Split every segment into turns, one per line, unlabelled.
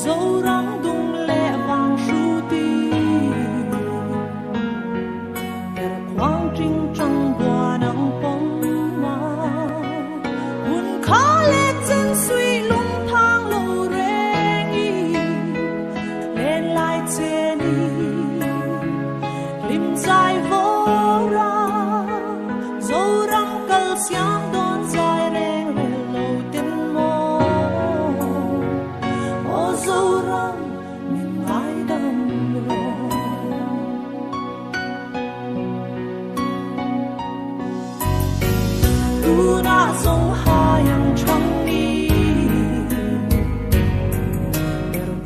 dẫu răng đung lệ vàng su ti khoang trinh trăng qua nắng bóng ma buồn khó lệ chân suy lung thang lâu rèn lên lại trên lim dài vô ra dẫu răng cờ xiang đón dài rèn lên lâu tin mô ô dẫu răng mình ai đâm tu na sông hayang trăng đi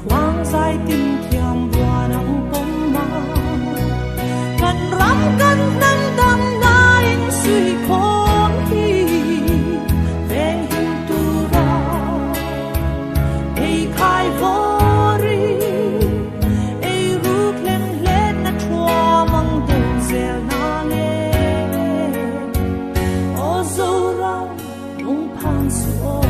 khoang dài tim thiam qua nắng bóng ma cần rắm cần nắm đâm đai suy khôn khi ven hình tu ra ei khai vô ri ei rút lên lên na chua mang đường dèo na nghe ô dâu ra nung pan xuống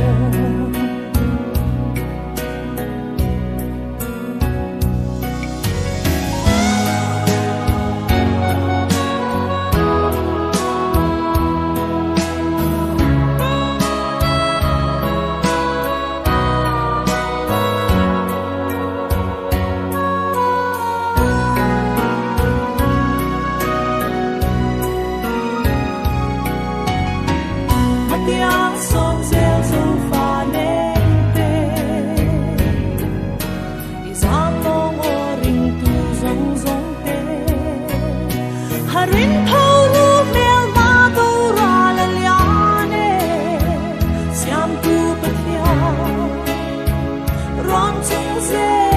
tiếng sông reo râu pha lên tê giang nong o ring tu zong zong tê harin thâu ru mel ma tu ra la liane siam tu pathia ron chung se